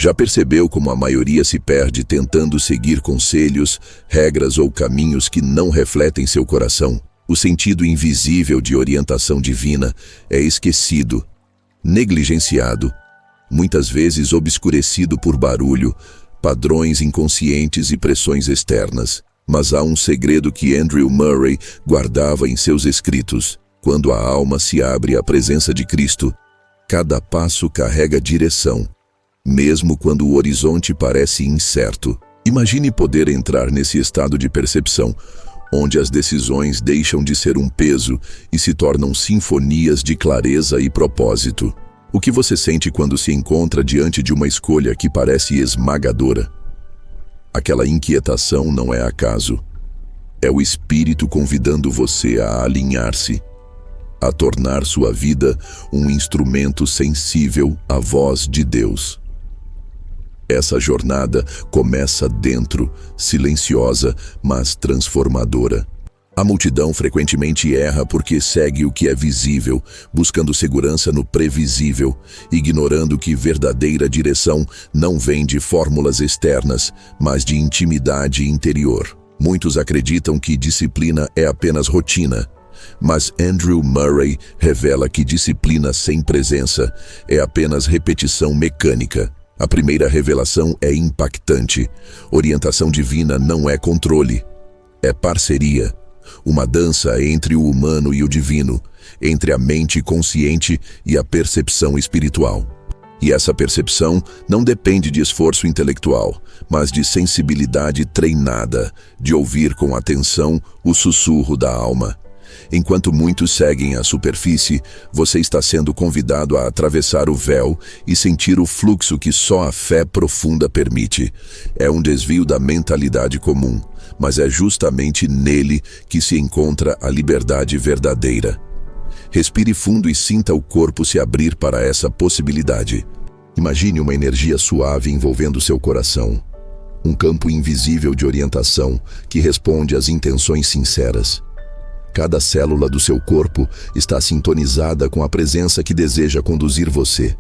Já percebeu como a maioria se perde tentando seguir conselhos, regras ou caminhos que não refletem seu coração? O sentido invisível de orientação divina é esquecido, negligenciado, muitas vezes obscurecido por barulho, padrões inconscientes e pressões externas. Mas há um segredo que Andrew Murray guardava em seus escritos. Quando a alma se abre à presença de Cristo, cada passo carrega direção, mesmo quando o horizonte parece incerto. Imagine poder entrar nesse estado de percepção, onde as decisões deixam de ser um peso e se tornam sinfonias de clareza e propósito. O que você sente quando se encontra diante de uma escolha que parece esmagadora? Aquela inquietação não é acaso. É o Espírito convidando você a alinhar-se, a tornar sua vida um instrumento sensível à voz de Deus. Essa jornada começa dentro, silenciosa, mas transformadora. A multidão frequentemente erra porque segue o que é visível, buscando segurança no previsível, ignorando que verdadeira direção não vem de fórmulas externas, mas de intimidade interior. Muitos acreditam que disciplina é apenas rotina, mas Andrew Murray revela que disciplina sem presença é apenas repetição mecânica. A primeira revelação é impactante. Orientação divina não é controle, é parceria. Uma dança entre o humano e o divino, entre a mente consciente e a percepção espiritual. E essa percepção não depende de esforço intelectual, mas de sensibilidade treinada, de ouvir com atenção o sussurro da alma. Enquanto muitos seguem a superfície, você está sendo convidado a atravessar o véu e sentir o fluxo que só a fé profunda permite. É um desvio da mentalidade comum, mas é justamente nele que se encontra a liberdade verdadeira. Respire fundo e sinta o corpo se abrir para essa possibilidade. Imagine uma energia suave envolvendo seu coração. Um campo invisível de orientação que responde às intenções sinceras. Cada célula do seu corpo está sintonizada com a presença que deseja conduzir você.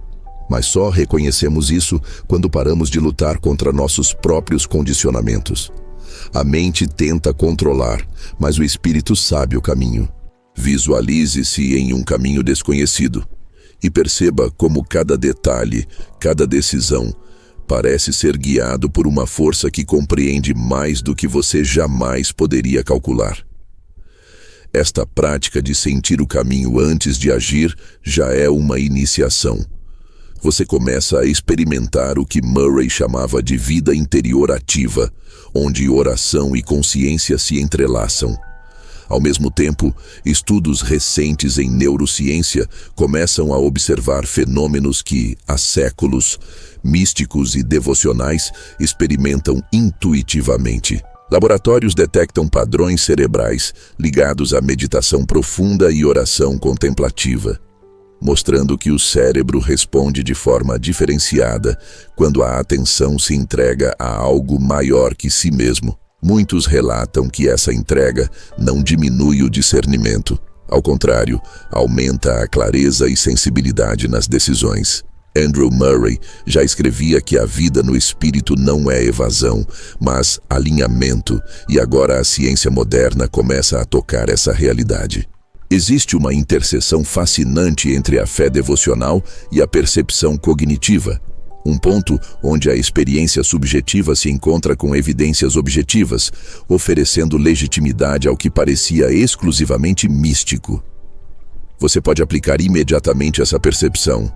Mas só reconhecemos isso quando paramos de lutar contra nossos próprios condicionamentos. A mente tenta controlar, mas o espírito sabe o caminho. Visualize-se em um caminho desconhecido e perceba como cada detalhe, cada decisão, parece ser guiado por uma força que compreende mais do que você jamais poderia calcular. Esta prática de sentir o caminho antes de agir já é uma iniciação. Você começa a experimentar o que Murray chamava de vida interior ativa, onde oração e consciência se entrelaçam. Ao mesmo tempo, estudos recentes em neurociência começam a observar fenômenos que, há séculos, místicos e devocionais experimentam intuitivamente. Laboratórios detectam padrões cerebrais ligados à meditação profunda e oração contemplativa, mostrando que o cérebro responde de forma diferenciada quando a atenção se entrega a algo maior que si mesmo. Muitos relatam que essa entrega não diminui o discernimento. Ao contrário, aumenta a clareza e sensibilidade nas decisões. Andrew Murray já escrevia que a vida no espírito não é evasão, mas alinhamento, e agora a ciência moderna começa a tocar essa realidade. Existe uma interseção fascinante entre a fé devocional e a percepção cognitiva, um ponto onde a experiência subjetiva se encontra com evidências objetivas, oferecendo legitimidade ao que parecia exclusivamente místico. Você pode aplicar imediatamente essa percepção.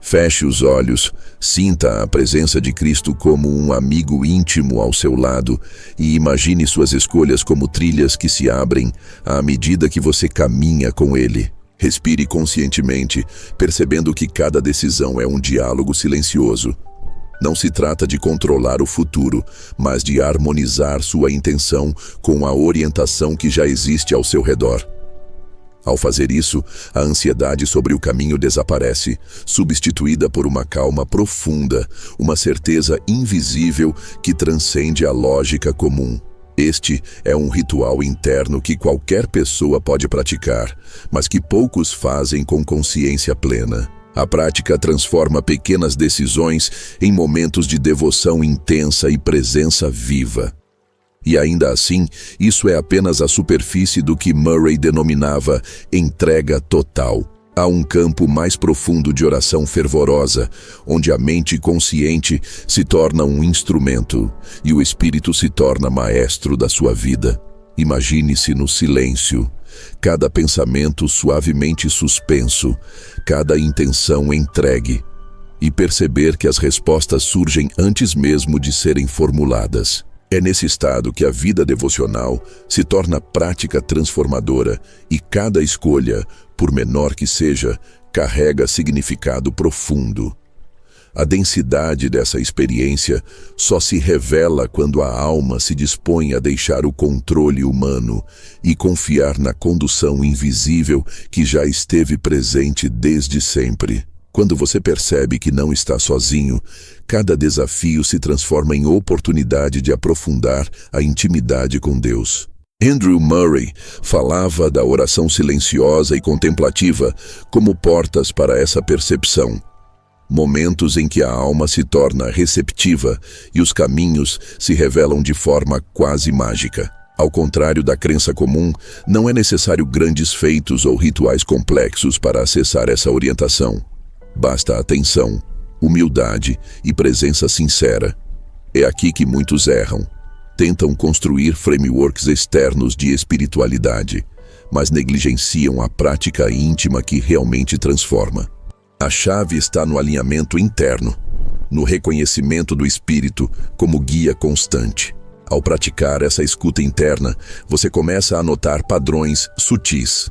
Feche os olhos, sinta a presença de Cristo como um amigo íntimo ao seu lado e imagine suas escolhas como trilhas que se abrem à medida que você caminha com Ele. Respire conscientemente, percebendo que cada decisão é um diálogo silencioso. Não se trata de controlar o futuro, mas de harmonizar sua intenção com a orientação que já existe ao seu redor. Ao fazer isso, a ansiedade sobre o caminho desaparece, substituída por uma calma profunda, uma certeza invisível que transcende a lógica comum. Este é um ritual interno que qualquer pessoa pode praticar, mas que poucos fazem com consciência plena. A prática transforma pequenas decisões em momentos de devoção intensa e presença viva. E ainda assim, isso é apenas a superfície do que Murray denominava entrega total. Há um campo mais profundo de oração fervorosa, onde a mente consciente se torna um instrumento e o espírito se torna maestro da sua vida. Imagine-se no silêncio, cada pensamento suavemente suspenso, cada intenção entregue, e perceber que as respostas surgem antes mesmo de serem formuladas. É nesse estado que a vida devocional se torna prática transformadora e cada escolha, por menor que seja, carrega significado profundo. A densidade dessa experiência só se revela quando a alma se dispõe a deixar o controle humano e confiar na condução invisível que já esteve presente desde sempre. Quando você percebe que não está sozinho, cada desafio se transforma em oportunidade de aprofundar a intimidade com Deus. Andrew Murray falava da oração silenciosa e contemplativa como portas para essa percepção. Momentos em que a alma se torna receptiva e os caminhos se revelam de forma quase mágica. Ao contrário da crença comum, não é necessário grandes feitos ou rituais complexos para acessar essa orientação. Basta atenção, humildade e presença sincera. É aqui que muitos erram. Tentam construir frameworks externos de espiritualidade, mas negligenciam a prática íntima que realmente transforma. A chave está no alinhamento interno, no reconhecimento do espírito como guia constante. Ao praticar essa escuta interna, você começa a notar padrões sutis.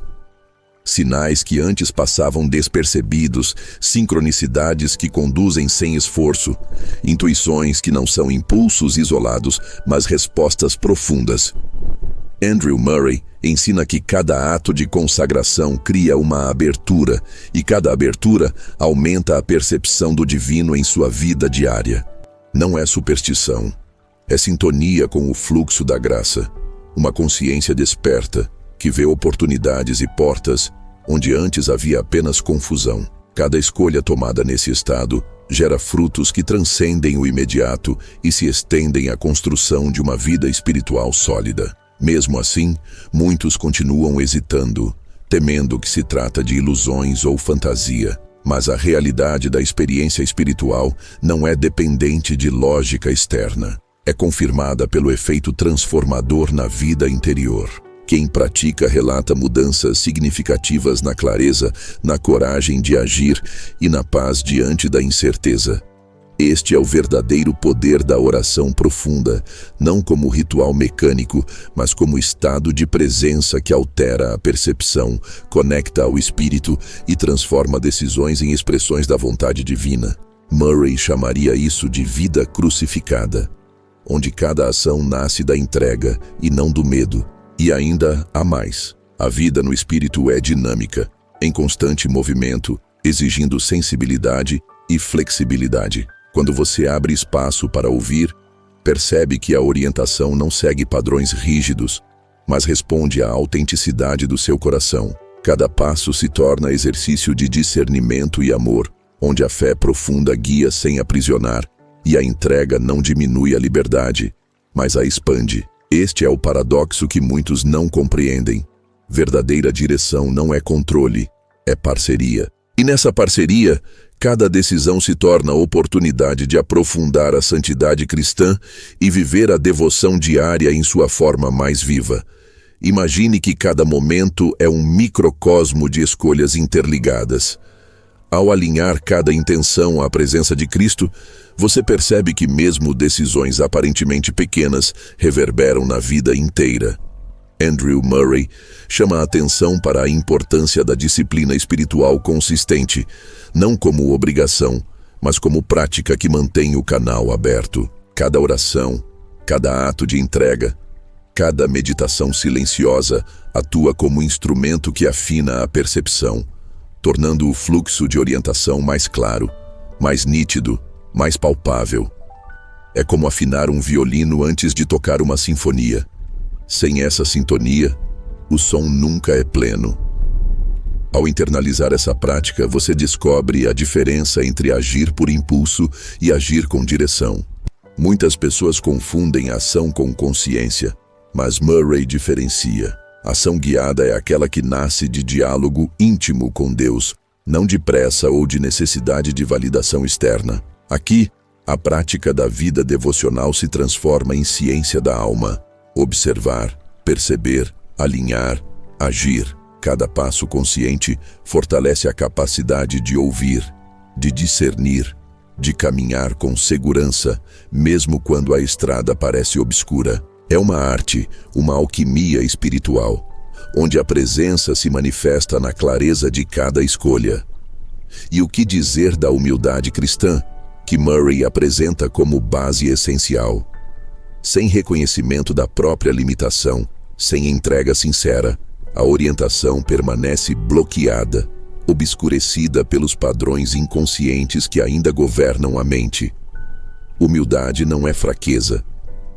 Sinais que antes passavam despercebidos, sincronicidades que conduzem sem esforço, intuições que não são impulsos isolados, mas respostas profundas. Andrew Murray ensina que cada ato de consagração cria uma abertura, e cada abertura aumenta a percepção do divino em sua vida diária. Não é superstição, é sintonia com o fluxo da graça, uma consciência desperta, que vê oportunidades e portas onde antes havia apenas confusão. Cada escolha tomada nesse estado gera frutos que transcendem o imediato e se estendem à construção de uma vida espiritual sólida. Mesmo assim, muitos continuam hesitando, temendo que se trata de ilusões ou fantasia. Mas a realidade da experiência espiritual não é dependente de lógica externa. É confirmada pelo efeito transformador na vida interior. Quem pratica relata mudanças significativas na clareza, na coragem de agir e na paz diante da incerteza. Este é o verdadeiro poder da oração profunda, não como ritual mecânico, mas como estado de presença que altera a percepção, conecta ao espírito e transforma decisões em expressões da vontade divina. Murray chamaria isso de vida crucificada, onde cada ação nasce da entrega e não do medo. E ainda há mais. A vida no espírito é dinâmica, em constante movimento, exigindo sensibilidade e flexibilidade. Quando você abre espaço para ouvir, percebe que a orientação não segue padrões rígidos, mas responde à autenticidade do seu coração. Cada passo se torna exercício de discernimento e amor, onde a fé profunda guia sem aprisionar, e a entrega não diminui a liberdade, mas a expande. Este é o paradoxo que muitos não compreendem. Verdadeira direção não é controle, é parceria. E nessa parceria, cada decisão se torna oportunidade de aprofundar a santidade cristã e viver a devoção diária em sua forma mais viva. Imagine que cada momento é um microcosmo de escolhas interligadas. Ao alinhar cada intenção à presença de Cristo, você percebe que mesmo decisões aparentemente pequenas reverberam na vida inteira. Andrew Murray chama a atenção para a importância da disciplina espiritual consistente, não como obrigação, mas como prática que mantém o canal aberto. Cada oração, cada ato de entrega, cada meditação silenciosa atua como instrumento que afina a percepção, tornando o fluxo de orientação mais claro, mais nítido, mais palpável. É como afinar um violino antes de tocar uma sinfonia. Sem essa sintonia, o som nunca é pleno. Ao internalizar essa prática, você descobre a diferença entre agir por impulso e agir com direção. Muitas pessoas confundem ação com consciência, mas Murray diferencia. Ação guiada é aquela que nasce de diálogo íntimo com Deus, não de pressa ou de necessidade de validação externa. Aqui, a prática da vida devocional se transforma em ciência da alma. Observar, perceber, alinhar, agir. Cada passo consciente fortalece a capacidade de ouvir, de discernir, de caminhar com segurança, mesmo quando a estrada parece obscura. É uma arte, uma alquimia espiritual, onde a presença se manifesta na clareza de cada escolha. E o que dizer da humildade cristã, que Murray apresenta como base essencial? Sem reconhecimento da própria limitação, sem entrega sincera, a orientação permanece bloqueada, obscurecida pelos padrões inconscientes que ainda governam a mente. Humildade não é fraqueza,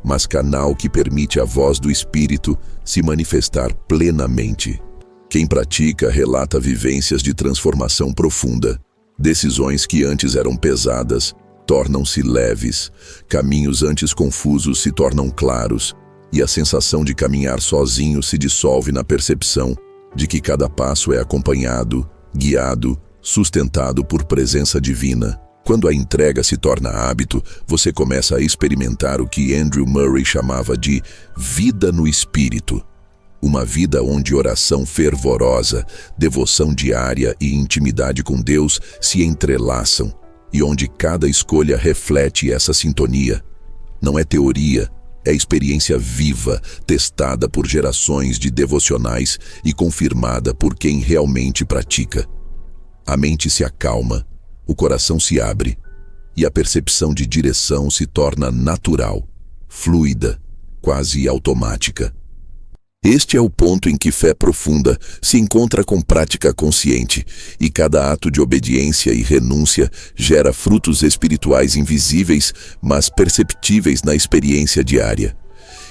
mas canal que permite à voz do Espírito se manifestar plenamente. Quem pratica relata vivências de transformação profunda. Decisões que antes eram pesadas tornam-se leves, caminhos antes confusos se tornam claros, e a sensação de caminhar sozinho se dissolve na percepção de que cada passo é acompanhado, guiado, sustentado por presença divina. Quando a entrega se torna hábito, você começa a experimentar o que Andrew Murray chamava de vida no espírito. Uma vida onde oração fervorosa, devoção diária e intimidade com Deus se entrelaçam, e onde cada escolha reflete essa sintonia. Não é teoria, é experiência viva, testada por gerações de devocionais e confirmada por quem realmente pratica. A mente se acalma, o coração se abre, e a percepção de direção se torna natural, fluida, quase automática. Este é o ponto em que fé profunda se encontra com prática consciente, e cada ato de obediência e renúncia gera frutos espirituais invisíveis, mas perceptíveis na experiência diária.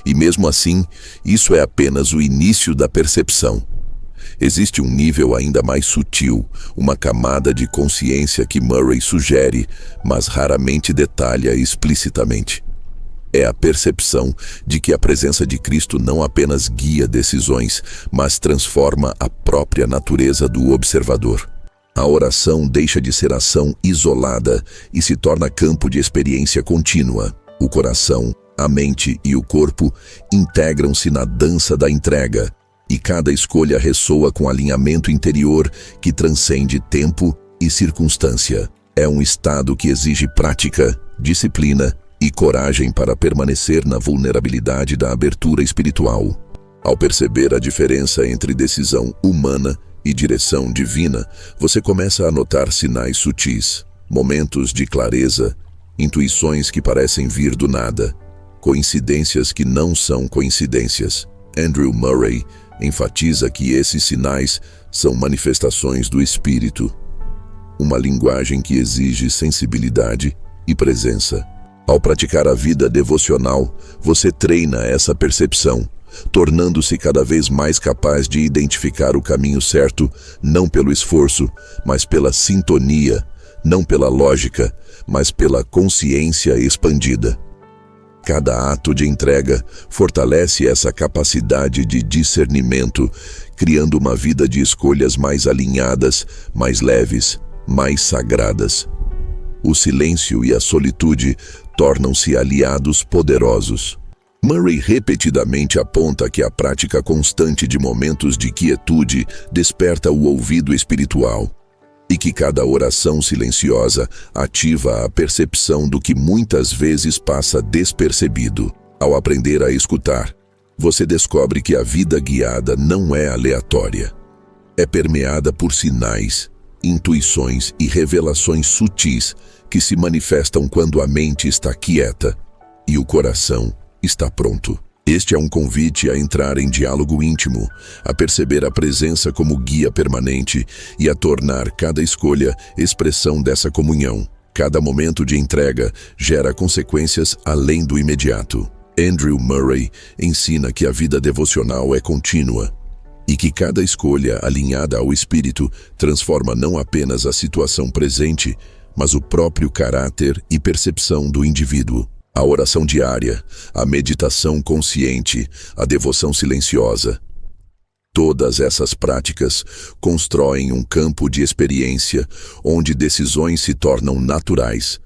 E mesmo assim, isso é apenas o início da percepção. Existe um nível ainda mais sutil, uma camada de consciência que Murray sugere, mas raramente detalha explicitamente. É a percepção de que a presença de Cristo não apenas guia decisões, mas transforma a própria natureza do observador. A oração deixa de ser ação isolada e se torna campo de experiência contínua. O coração, a mente e o corpo integram-se na dança da entrega, e cada escolha ressoa com alinhamento interior que transcende tempo e circunstância. É um estado que exige prática, disciplina e coragem para permanecer na vulnerabilidade da abertura espiritual. Ao perceber a diferença entre decisão humana e direção divina, você começa a notar sinais sutis, momentos de clareza, intuições que parecem vir do nada, coincidências que não são coincidências. Andrew Murray enfatiza que esses sinais são manifestações do Espírito, uma linguagem que exige sensibilidade e presença. Ao praticar a vida devocional, você treina essa percepção, tornando-se cada vez mais capaz de identificar o caminho certo, não pelo esforço, mas pela sintonia, não pela lógica, mas pela consciência expandida. Cada ato de entrega fortalece essa capacidade de discernimento, criando uma vida de escolhas mais alinhadas, mais leves, mais sagradas. O silêncio e a solitude tornam-se aliados poderosos. Murray repetidamente aponta que a prática constante de momentos de quietude desperta o ouvido espiritual, e que cada oração silenciosa ativa a percepção do que muitas vezes passa despercebido. Ao aprender a escutar, você descobre que a vida guiada não é aleatória. É permeada por sinais, intuições e revelações sutis que se manifestam quando a mente está quieta e o coração está pronto. Este é um convite a entrar em diálogo íntimo, a perceber a presença como guia permanente e a tornar cada escolha expressão dessa comunhão. Cada momento de entrega gera consequências além do imediato. Andrew Murray ensina que a vida devocional é contínua. e que cada escolha alinhada ao Espírito transforma não apenas a situação presente, mas o próprio caráter e percepção do indivíduo. A oração diária, a meditação consciente, a devoção silenciosa. Todas essas práticas constroem um campo de experiência onde decisões se tornam naturais,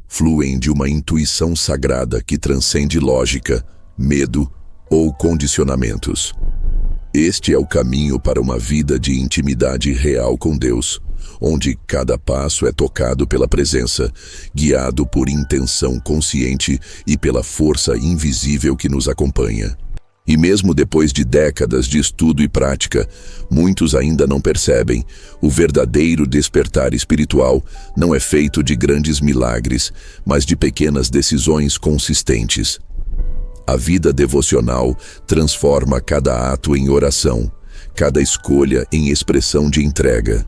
fluem de uma intuição sagrada que transcende lógica, medo ou condicionamentos. Este é o caminho para uma vida de intimidade real com Deus, onde cada passo é tocado pela presença, guiado por intenção consciente e pela força invisível que nos acompanha. E mesmo depois de décadas de estudo e prática, muitos ainda não percebem. O verdadeiro despertar espiritual não é feito de grandes milagres, mas de pequenas decisões consistentes. A vida devocional transforma cada ato em oração, cada escolha em expressão de entrega,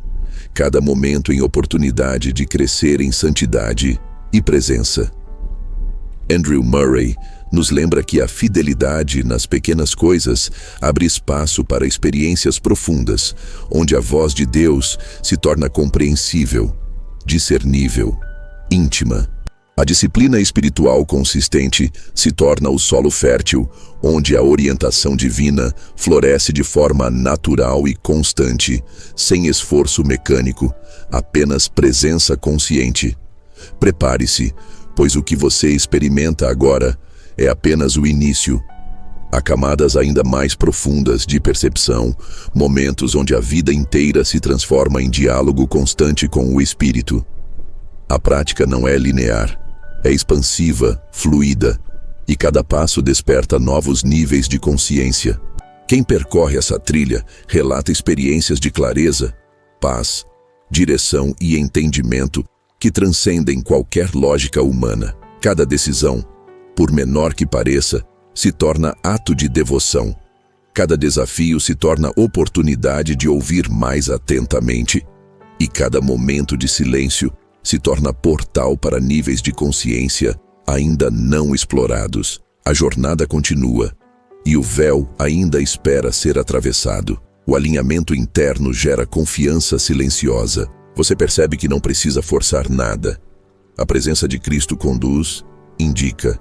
cada momento em oportunidade de crescer em santidade e presença. Andrew Murray nos lembra que a fidelidade nas pequenas coisas abre espaço para experiências profundas, onde a voz de Deus se torna compreensível, discernível, íntima. A disciplina espiritual consistente se torna o solo fértil, onde a orientação divina floresce de forma natural e constante, sem esforço mecânico, apenas presença consciente. Prepare-se, pois o que você experimenta agora é apenas o início. Há camadas ainda mais profundas de percepção, momentos onde a vida inteira se transforma em diálogo constante com o Espírito. A prática não é linear, é expansiva, fluida, e cada passo desperta novos níveis de consciência. Quem percorre essa trilha relata experiências de clareza, paz, direção e entendimento que transcendem qualquer lógica humana. Cada decisão, por menor que pareça, se torna ato de devoção. Cada desafio se torna oportunidade de ouvir mais atentamente, e cada momento de silêncio se torna portal para níveis de consciência ainda não explorados. A jornada continua, e o véu ainda espera ser atravessado. O alinhamento interno gera confiança silenciosa. Você percebe que não precisa forçar nada. A presença de Cristo conduz, indica,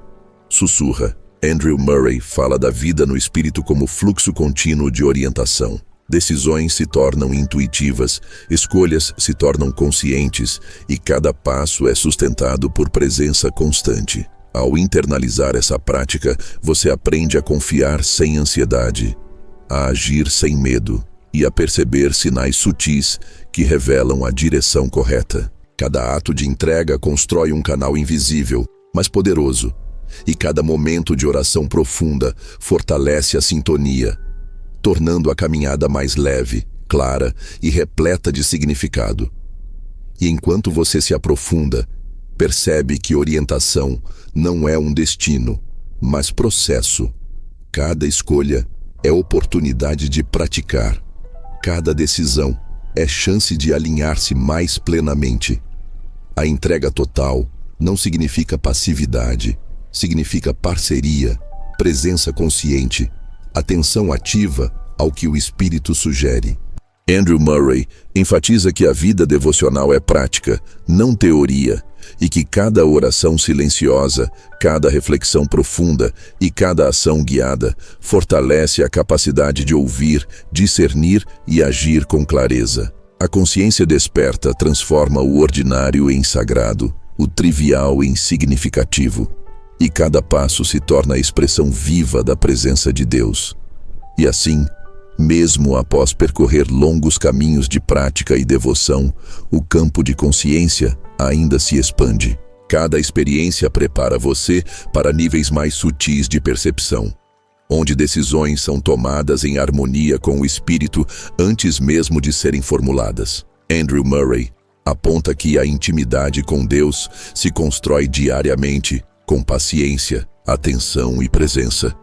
sussurra. Andrew Murray fala da vida no Espírito como fluxo contínuo de orientação. Decisões se tornam intuitivas, escolhas se tornam conscientes e cada passo é sustentado por presença constante. Ao internalizar essa prática, você aprende a confiar sem ansiedade, a agir sem medo e a perceber sinais sutis que revelam a direção correta. Cada ato de entrega constrói um canal invisível, mas poderoso, e cada momento de oração profunda fortalece a sintonia, tornando a caminhada mais leve, clara e repleta de significado. E enquanto você se aprofunda, percebe que orientação não é um destino, mas processo. Cada escolha é oportunidade de praticar. Cada decisão é chance de alinhar-se mais plenamente. A entrega total não significa passividade, significa parceria, presença consciente, atenção ativa ao que o Espírito sugere. Andrew Murray enfatiza que a vida devocional é prática, não teoria, e que cada oração silenciosa, cada reflexão profunda e cada ação guiada fortalece a capacidade de ouvir, discernir e agir com clareza. A consciência desperta transforma o ordinário em sagrado, o trivial em significativo, e cada passo se torna a expressão viva da presença de Deus. E assim, mesmo após percorrer longos caminhos de prática e devoção, o campo de consciência ainda se expande. Cada experiência prepara você para níveis mais sutis de percepção, onde decisões são tomadas em harmonia com o Espírito antes mesmo de serem formuladas. Andrew Murray aponta que a intimidade com Deus se constrói diariamente, com paciência, atenção e presença,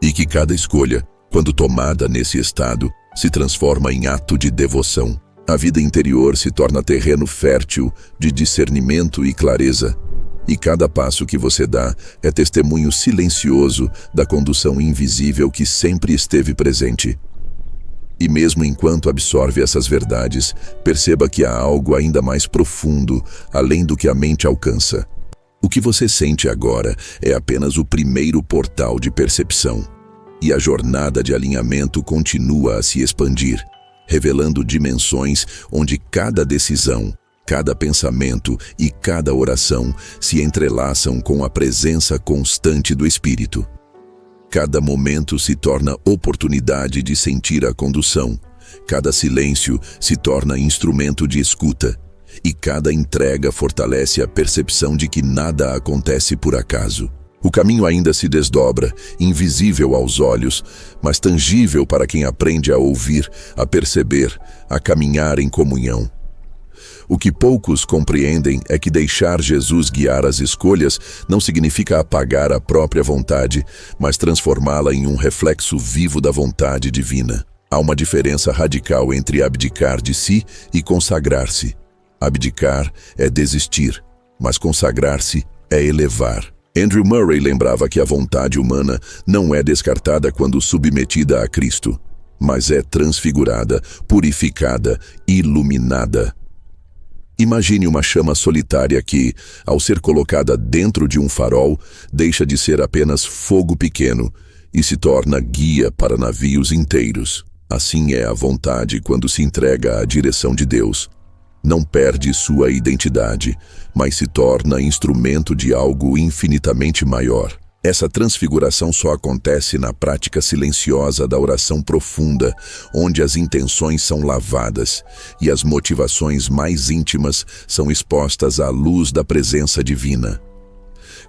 e que cada escolha, quando tomada nesse estado, se transforma em ato de devoção. A vida interior se torna terreno fértil de discernimento e clareza, e cada passo que você dá é testemunho silencioso da condução invisível que sempre esteve presente. E mesmo enquanto absorve essas verdades, perceba que há algo ainda mais profundo, além do que a mente alcança. O que você sente agora é apenas o primeiro portal de percepção. E a jornada de alinhamento continua a se expandir, revelando dimensões onde cada decisão, cada pensamento e cada oração se entrelaçam com a presença constante do Espírito. Cada momento se torna oportunidade de sentir a condução, cada silêncio se torna instrumento de escuta, e cada entrega fortalece a percepção de que nada acontece por acaso. O caminho ainda se desdobra, invisível aos olhos, mas tangível para quem aprende a ouvir, a perceber, a caminhar em comunhão. O que poucos compreendem é que deixar Jesus guiar as escolhas não significa apagar a própria vontade, mas transformá-la em um reflexo vivo da vontade divina. Há uma diferença radical entre abdicar de si e consagrar-se. Abdicar é desistir, mas consagrar-se é elevar. Andrew Murray lembrava que a vontade humana não é descartada quando submetida a Cristo, mas é transfigurada, purificada, iluminada. Imagine uma chama solitária que, ao ser colocada dentro de um farol, deixa de ser apenas fogo pequeno e se torna guia para navios inteiros. Assim é a vontade quando se entrega à direção de Deus. Não perde sua identidade, mas se torna instrumento de algo infinitamente maior. Essa transfiguração só acontece na prática silenciosa da oração profunda, onde as intenções são lavadas e as motivações mais íntimas são expostas à luz da presença divina.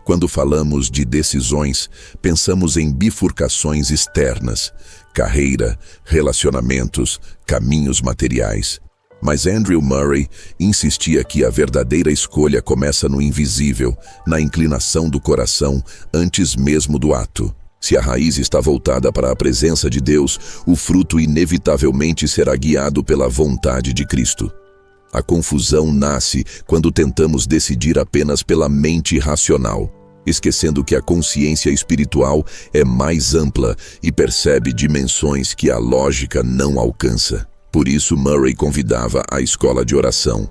Quando falamos de decisões, pensamos em bifurcações externas, carreira, relacionamentos, caminhos materiais. Mas Andrew Murray insistia que a verdadeira escolha começa no invisível, na inclinação do coração, antes mesmo do ato. Se a raiz está voltada para a presença de Deus, o fruto inevitavelmente será guiado pela vontade de Cristo. A confusão nasce quando tentamos decidir apenas pela mente racional, esquecendo que a consciência espiritual é mais ampla e percebe dimensões que a lógica não alcança. Por isso Murray convidava a escola de oração,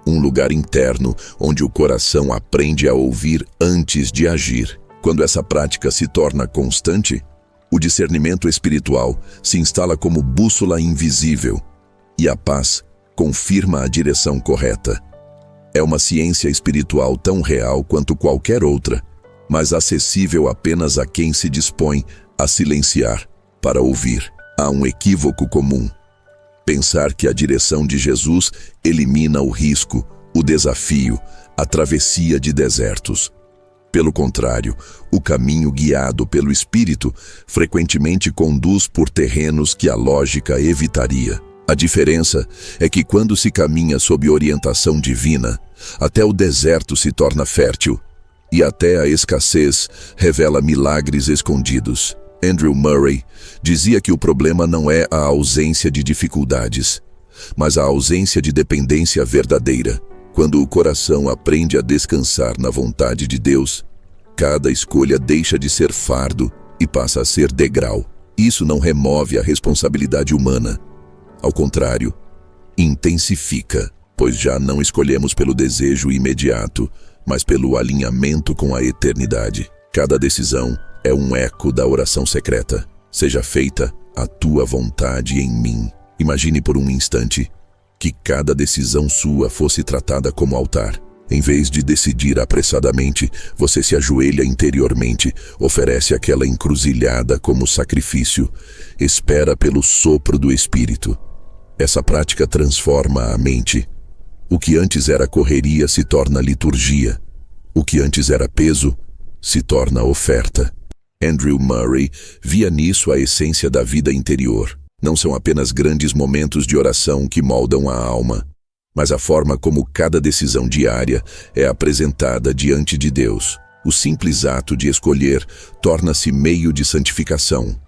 um lugar interno onde o coração aprende a ouvir antes de agir. Quando essa prática se torna constante, o discernimento espiritual se instala como bússola invisível e a paz confirma a direção correta. É uma ciência espiritual tão real quanto qualquer outra, mas acessível apenas a quem se dispõe a silenciar para ouvir. Há um equívoco comum. Pensar que a direção de Jesus elimina o risco, o desafio, a travessia de desertos. Pelo contrário, o caminho guiado pelo Espírito frequentemente conduz por terrenos que a lógica evitaria. A diferença é que quando se caminha sob orientação divina, até o deserto se torna fértil e até a escassez revela milagres escondidos. Andrew Murray dizia que o problema não é a ausência de dificuldades, mas a ausência de dependência verdadeira. Quando o coração aprende a descansar na vontade de Deus, cada escolha deixa de ser fardo e passa a ser degrau. Isso não remove a responsabilidade humana. Ao contrário, intensifica, pois já não escolhemos pelo desejo imediato, mas pelo alinhamento com a eternidade. Cada decisão é um eco da oração secreta. Seja feita a tua vontade em mim. Imagine por um instante que cada decisão sua fosse tratada como altar. Em vez de decidir apressadamente, você se ajoelha interiormente, oferece aquela encruzilhada como sacrifício, espera pelo sopro do Espírito. Essa prática transforma a mente. O que antes era correria se torna liturgia. O que antes era peso se torna oferta. Andrew Murray via nisso a essência da vida interior. Não são apenas grandes momentos de oração que moldam a alma, mas a forma como cada decisão diária é apresentada diante de Deus. O simples ato de escolher torna-se meio de santificação,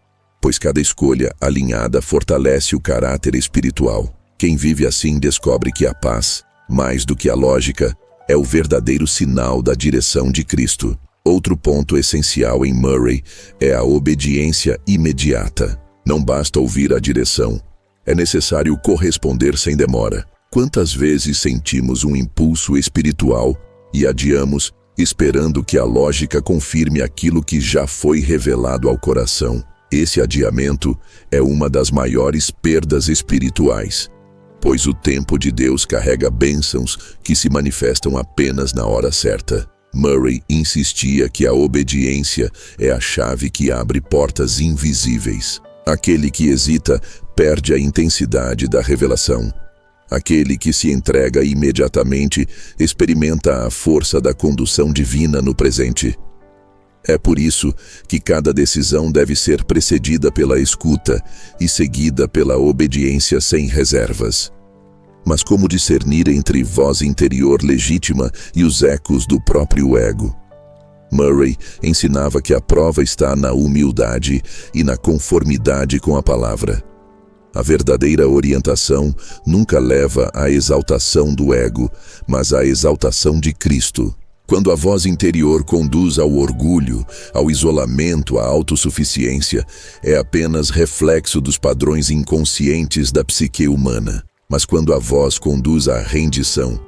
pois cada escolha alinhada fortalece o caráter espiritual. Quem vive assim descobre que a paz, mais do que a lógica, é o verdadeiro sinal da direção de Cristo. Outro ponto essencial em Murray é a obediência imediata. Não basta ouvir a direção, É necessário corresponder sem demora. Quantas vezes sentimos um impulso espiritual e adiamos, esperando que a lógica confirme aquilo que já foi revelado ao coração? Esse adiamento é uma das maiores perdas espirituais, pois o tempo de Deus carrega bênçãos que se manifestam apenas na hora certa. Murray insistia que a obediência é a chave que abre portas invisíveis. Aquele que hesita perde a intensidade da revelação. Aquele que se entrega imediatamente experimenta a força da condução divina no presente. É por isso que cada decisão deve ser precedida pela escuta e seguida pela obediência sem reservas. Mas como discernir entre voz interior legítima e os ecos do próprio ego? Murray ensinava que a prova está na humildade e na conformidade com a palavra. A verdadeira orientação nunca leva à exaltação do ego, mas à exaltação de Cristo. Quando a voz interior conduz ao orgulho, ao isolamento, à autossuficiência, é apenas reflexo dos padrões inconscientes da psique humana. Mas quando a voz conduz à rendição,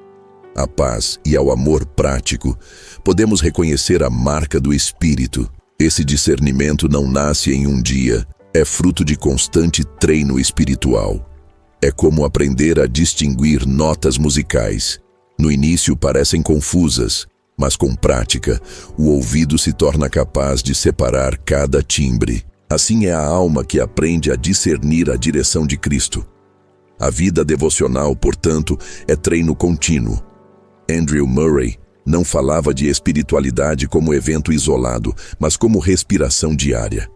à paz e ao amor prático, podemos reconhecer a marca do Espírito. Esse discernimento não nasce em um dia, é fruto de constante treino espiritual. É como aprender a distinguir notas musicais. No início parecem confusas, mas com prática, o ouvido se torna capaz de separar cada timbre. Assim é a alma que aprende a discernir a direção de Cristo. A vida devocional, portanto, é treino contínuo. Andrew Murray não falava de espiritualidade como evento isolado, mas como respiração diária.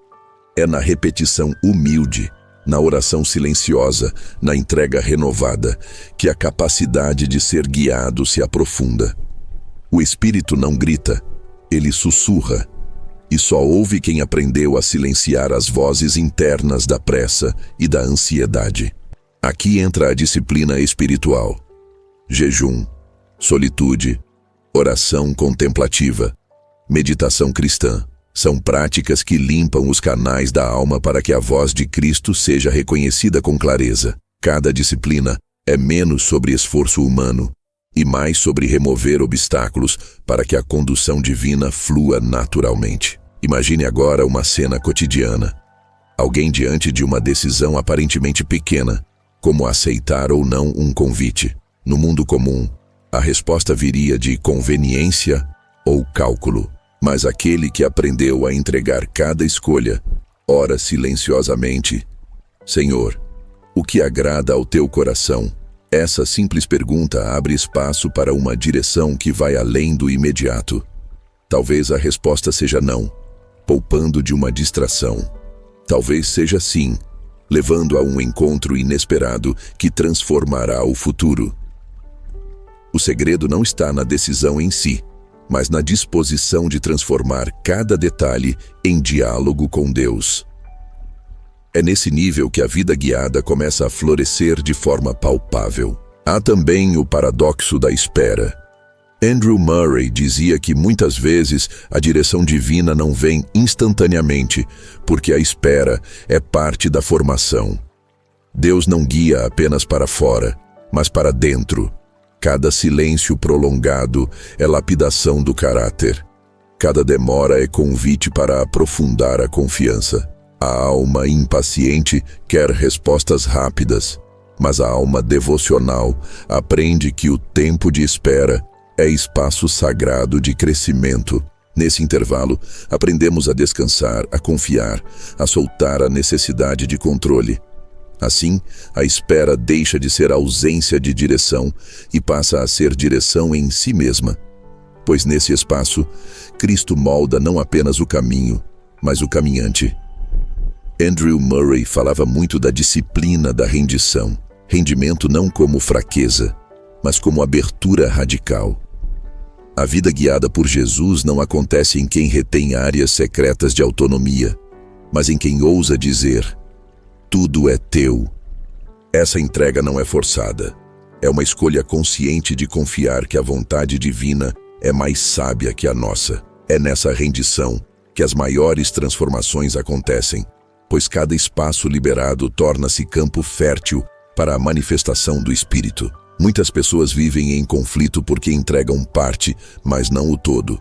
É na repetição humilde, na oração silenciosa, na entrega renovada, que a capacidade de ser guiado se aprofunda. O Espírito não grita, ele sussurra, e só ouve quem aprendeu a silenciar as vozes internas da pressa e da ansiedade. Aqui entra a disciplina espiritual: jejum, solitude, oração contemplativa, meditação cristã. São práticas que limpam os canais da alma para que a voz de Cristo seja reconhecida com clareza. Cada disciplina é menos sobre esforço humano e mais sobre remover obstáculos para que a condução divina flua naturalmente. Imagine agora uma cena cotidiana. Alguém diante de uma decisão aparentemente pequena, como aceitar ou não um convite. No mundo comum, a resposta viria de conveniência ou cálculo. Mas aquele que aprendeu a entregar cada escolha, ora silenciosamente: Senhor, o que agrada ao teu coração? Essa simples pergunta abre espaço para uma direção que vai além do imediato. Talvez a resposta seja não, poupando de uma distração. Talvez seja sim, levando a um encontro inesperado que transformará o futuro. O segredo não está na decisão em si, mas na disposição de transformar cada detalhe em diálogo com Deus. É nesse nível que a vida guiada começa a florescer de forma palpável. Há também o paradoxo da espera. Andrew Murray dizia que muitas vezes a direção divina não vem instantaneamente, porque a espera é parte da formação. Deus não guia apenas para fora, mas para dentro. Cada silêncio prolongado é lapidação do caráter. Cada demora é convite para aprofundar a confiança. A alma impaciente quer respostas rápidas, mas a alma devocional aprende que o tempo de espera é espaço sagrado de crescimento. Nesse intervalo, aprendemos a descansar, a confiar, a soltar a necessidade de controle. Assim, a espera deixa de ser ausência de direção e passa a ser direção em si mesma. Pois nesse espaço, Cristo molda não apenas o caminho, mas o caminhante. Andrew Murray falava muito da disciplina da rendição. Rendimento não como fraqueza, mas como abertura radical. A vida guiada por Jesus não acontece em quem retém áreas secretas de autonomia, mas em quem ousa dizer: tudo é teu. Essa entrega não é forçada. É uma escolha consciente de confiar que a vontade divina é mais sábia que a nossa. É nessa rendição que as maiores transformações acontecem. pois cada espaço liberado torna-se campo fértil para a manifestação do Espírito. Muitas pessoas vivem em conflito porque entregam parte, mas não o todo.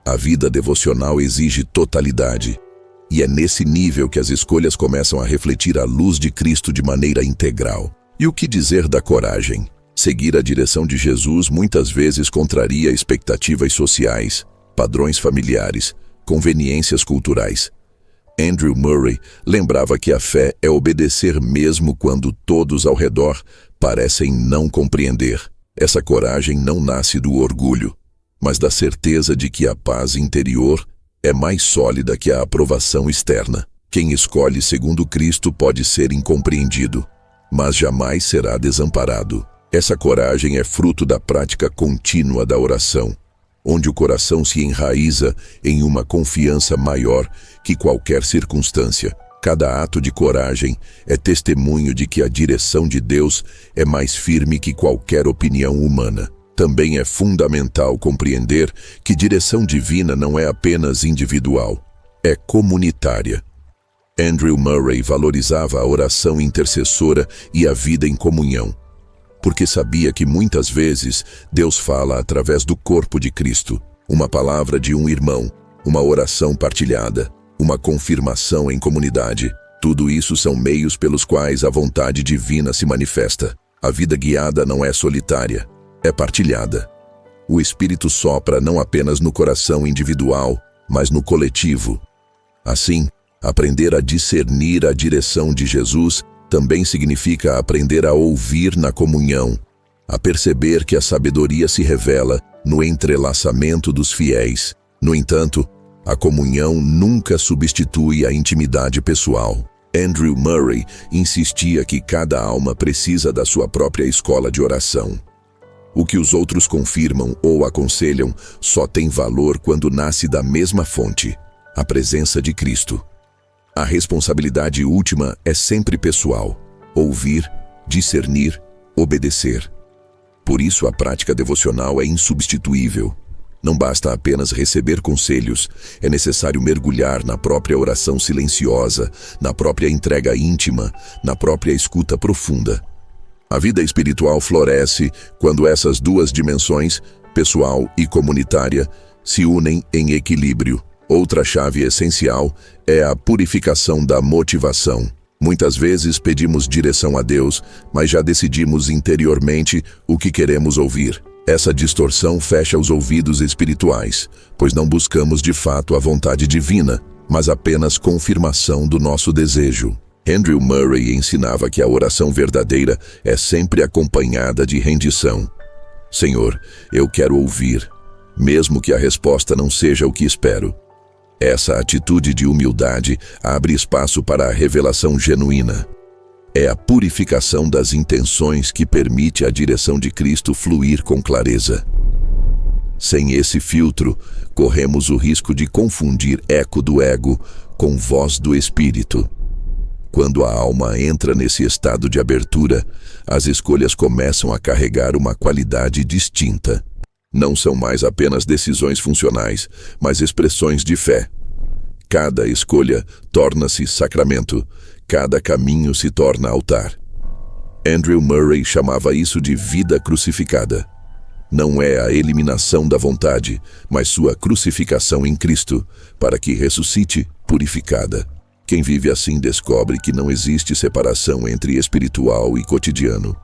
A vida devocional exige totalidade, e é nesse nível que as escolhas começam a refletir a luz de Cristo de maneira integral. E o que dizer da coragem? Seguir a direção de Jesus muitas vezes contraria expectativas sociais, padrões familiares, conveniências culturais. Andrew Murray lembrava que a fé é obedecer mesmo quando todos ao redor parecem não compreender. Essa coragem não nasce do orgulho, mas da certeza de que a paz interior é mais sólida que a aprovação externa. Quem escolhe segundo Cristo pode ser incompreendido, mas jamais será desamparado. Essa coragem é fruto da prática contínua da oração, onde o coração se enraiza em uma confiança maior que qualquer circunstância. Cada ato de coragem é testemunho de que a direção de Deus é mais firme que qualquer opinião humana. Também é fundamental compreender que direção divina não é apenas individual, é comunitária. Andrew Murray valorizava a oração intercessora e a vida em comunhão, porque sabia que muitas vezes Deus fala através do corpo de Cristo, uma palavra de um irmão, uma oração partilhada, uma confirmação em comunidade. Tudo isso são meios pelos quais a vontade divina se manifesta. A vida guiada não é solitária, é partilhada. O Espírito sopra não apenas no coração individual, mas no coletivo. Assim, aprender a discernir a direção de Jesus também significa aprender a ouvir na comunhão, a perceber que a sabedoria se revela no entrelaçamento dos fiéis. No entanto, a comunhão nunca substitui a intimidade pessoal. Andrew Murray insistia que cada alma precisa da sua própria escola de oração. O que os outros confirmam ou aconselham só tem valor quando nasce da mesma fonte, a presença de Cristo. A responsabilidade última é sempre pessoal: ouvir, discernir, obedecer. Por isso a prática devocional é insubstituível. Não basta apenas receber conselhos, é necessário mergulhar na própria oração silenciosa, na própria entrega íntima, na própria escuta profunda. A vida espiritual floresce quando essas duas dimensões, pessoal e comunitária, se unem em equilíbrio. Outra chave essencial é a purificação da motivação. Muitas vezes pedimos direção a Deus, mas já decidimos interiormente o que queremos ouvir. Essa distorção fecha os ouvidos espirituais, pois não buscamos de fato a vontade divina, mas apenas confirmação do nosso desejo. Andrew Murray ensinava que a oração verdadeira é sempre acompanhada de rendição. Senhor, eu quero ouvir, mesmo que a resposta não seja o que espero. Essa atitude de humildade abre espaço para a revelação genuína. É a purificação das intenções que permite a direção de Cristo fluir com clareza. Sem esse filtro, corremos o risco de confundir eco do ego com voz do Espírito. Quando a alma entra nesse estado de abertura, as escolhas começam a carregar uma qualidade distinta. Não são mais apenas decisões funcionais, mas expressões de fé. Cada escolha torna-se sacramento, cada caminho se torna altar. Andrew Murray chamava isso de vida crucificada. Não é a eliminação da vontade, mas sua crucificação em Cristo, para que ressuscite purificada. Quem vive assim descobre que não existe separação entre espiritual e cotidiano.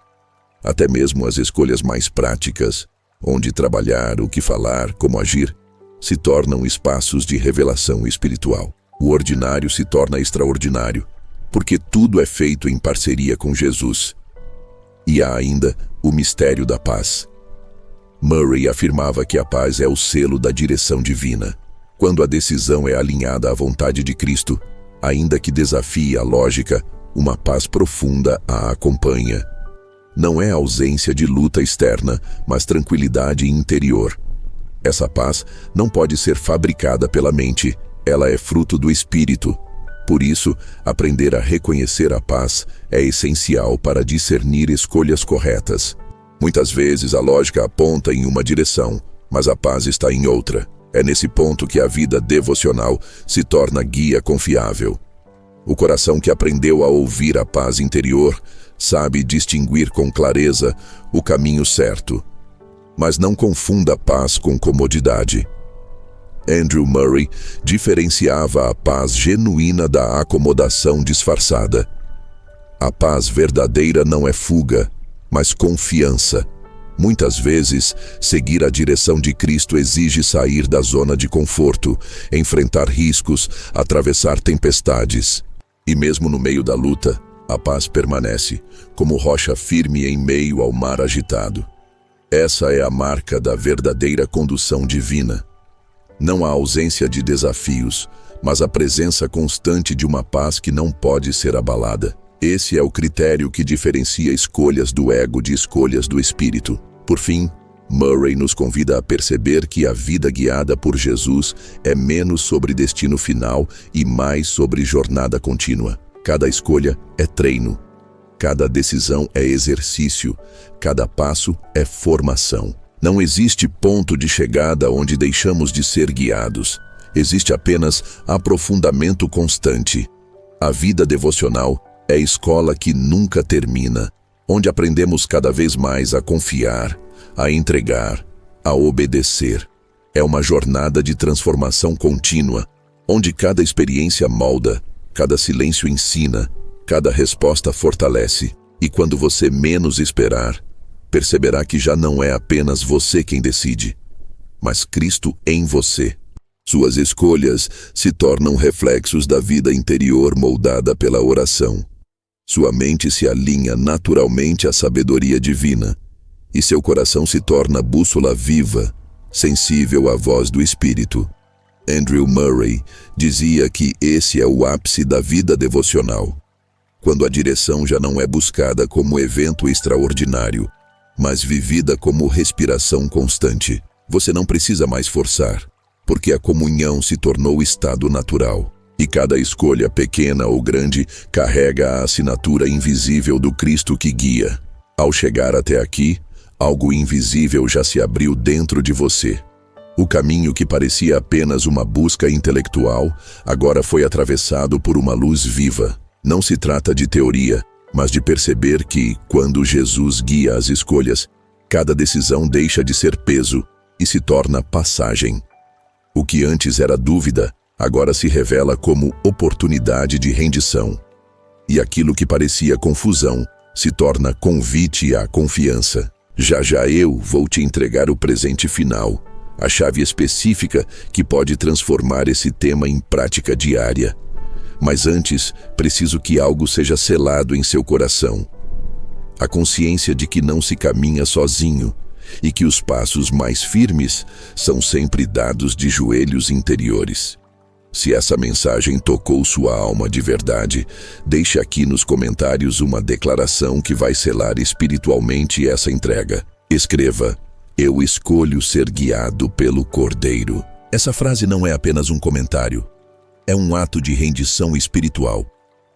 Até mesmo as escolhas mais práticas, onde trabalhar, o que falar, como agir, se tornam espaços de revelação espiritual. O ordinário se torna extraordinário, porque tudo é feito em parceria com Jesus. E há ainda o mistério da paz. Murray afirmava que a paz é o selo da direção divina. Quando a decisão é alinhada à vontade de Cristo, ainda que desafie a lógica, uma paz profunda a acompanha. Não é ausência de luta externa, mas tranquilidade interior. Essa paz não pode ser fabricada pela mente, ela é fruto do Espírito. Por isso, aprender a reconhecer a paz é essencial para discernir escolhas corretas. Muitas vezes a lógica aponta em uma direção, mas a paz está em outra. É nesse ponto que a vida devocional se torna guia confiável. O coração que aprendeu a ouvir a paz interior sabe distinguir com clareza o caminho certo. Mas não confunda paz com comodidade. Andrew Murray diferenciava a paz genuína da acomodação disfarçada. A paz verdadeira não é fuga, mas confiança. Muitas vezes, seguir a direção de Cristo exige sair da zona de conforto, enfrentar riscos, atravessar tempestades. E mesmo no meio da luta, a paz permanece, como rocha firme em meio ao mar agitado. Essa é a marca da verdadeira condução divina. Não a ausência de desafios, mas a presença constante de uma paz que não pode ser abalada. Esse é o critério que diferencia escolhas do ego de escolhas do espírito. Por fim, Murray nos convida a perceber que a vida guiada por Jesus é menos sobre destino final e mais sobre jornada contínua. Cada escolha é treino, cada decisão é exercício, cada passo é formação. Não existe ponto de chegada onde deixamos de ser guiados. Existe apenas aprofundamento constante. A vida devocional é a escola que nunca termina, onde aprendemos cada vez mais a confiar, a entregar, a obedecer. É uma jornada de transformação contínua, onde cada experiência molda, cada silêncio ensina, cada resposta fortalece. E quando você menos esperar, perceberá que já não é apenas você quem decide, mas Cristo em você. Suas escolhas se tornam reflexos da vida interior moldada pela oração. Sua mente se alinha naturalmente à sabedoria divina, e seu coração se torna bússola viva, sensível à voz do Espírito. Andrew Murray dizia que esse é o ápice da vida devocional, quando a direção já não é buscada como evento extraordinário, mas vivida como respiração constante. Você não precisa mais forçar, porque a comunhão se tornou estado natural. E cada escolha, pequena ou grande, carrega a assinatura invisível do Cristo que guia. Ao chegar até aqui, algo invisível já se abriu dentro de você. O caminho que parecia apenas uma busca intelectual, agora foi atravessado por uma luz viva. Não se trata de teoria, mas de perceber que, quando Jesus guia as escolhas, cada decisão deixa de ser peso e se torna passagem. O que antes era dúvida, agora se revela como oportunidade de rendição. E aquilo que parecia confusão se torna convite à confiança. Já eu vou te entregar o presente final, a chave específica que pode transformar esse tema em prática diária. Mas antes, preciso que algo seja selado em seu coração. A consciência de que não se caminha sozinho e que os passos mais firmes são sempre dados de joelhos interiores. Se essa mensagem tocou sua alma de verdade, deixe aqui nos comentários uma declaração que vai selar espiritualmente essa entrega. Escreva: "Eu escolho ser guiado pelo Cordeiro". Essa frase não é apenas um comentário. É um ato de rendição espiritual.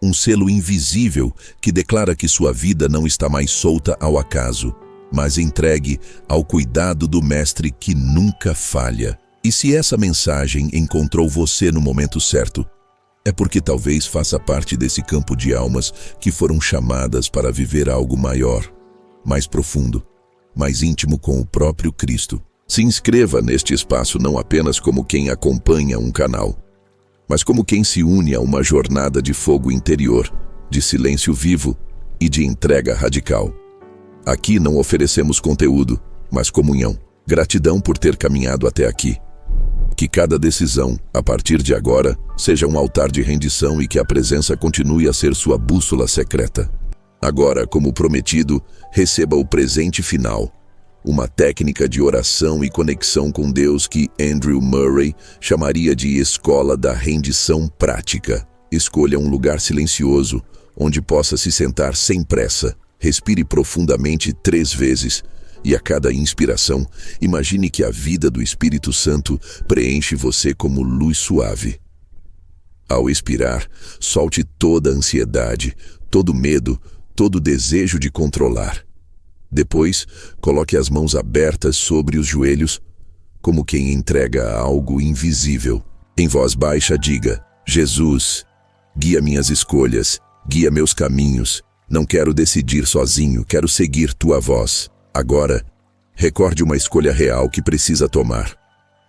Um selo invisível que declara que sua vida não está mais solta ao acaso, mas entregue ao cuidado do Mestre que nunca falha. E se essa mensagem encontrou você no momento certo, é porque talvez faça parte desse campo de almas que foram chamadas para viver algo maior, mais profundo, mais íntimo com o próprio Cristo. Se inscreva neste espaço não apenas como quem acompanha um canal, mas como quem se une a uma jornada de fogo interior, de silêncio vivo e de entrega radical. Aqui não oferecemos conteúdo, mas comunhão. Gratidão por ter caminhado até aqui. Que cada decisão, a partir de agora, seja um altar de rendição e que a presença continue a ser sua bússola secreta. Agora, como prometido, receba o presente final, uma técnica de oração e conexão com Deus que Andrew Murray chamaria de escola da rendição prática. Escolha um lugar silencioso, onde possa se sentar sem pressa. Respire profundamente 3 vezes. E a cada inspiração, imagine que a vida do Espírito Santo preenche você como luz suave. Ao expirar, solte toda a ansiedade, todo medo, todo desejo de controlar. Depois, coloque as mãos abertas sobre os joelhos, como quem entrega algo invisível. Em voz baixa, diga: "Jesus, Guia minhas escolhas, guia meus caminhos. Não quero decidir sozinho, quero seguir tua voz. Agora, recorde uma escolha real que precisa tomar.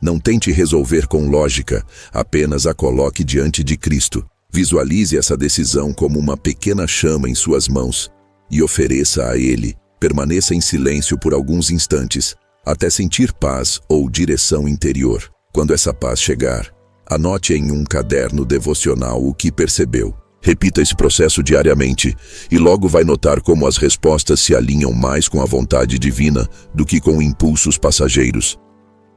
Não tente resolver com lógica, apenas a coloque diante de Cristo. Visualize essa decisão como uma pequena chama em suas mãos e ofereça a Ele. Permaneça em silêncio por alguns instantes, até sentir paz ou direção interior. Quando essa paz chegar, anote em um caderno devocional o que percebeu. Repita esse processo diariamente e logo vai notar como as respostas se alinham mais com a vontade divina do que com impulsos passageiros.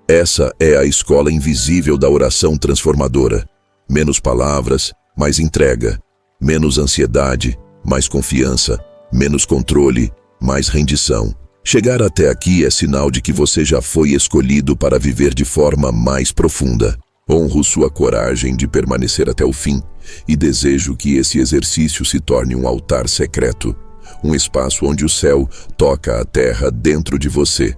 Essa é a escola invisível da oração transformadora. Menos palavras, mais entrega. Menos ansiedade, mais confiança. Menos controle, mais rendição. Chegar até aqui é sinal de que você já foi escolhido para viver de forma mais profunda. Honro sua coragem de permanecer até o fim e desejo que esse exercício se torne um altar secreto, um espaço onde o céu toca a terra dentro de você.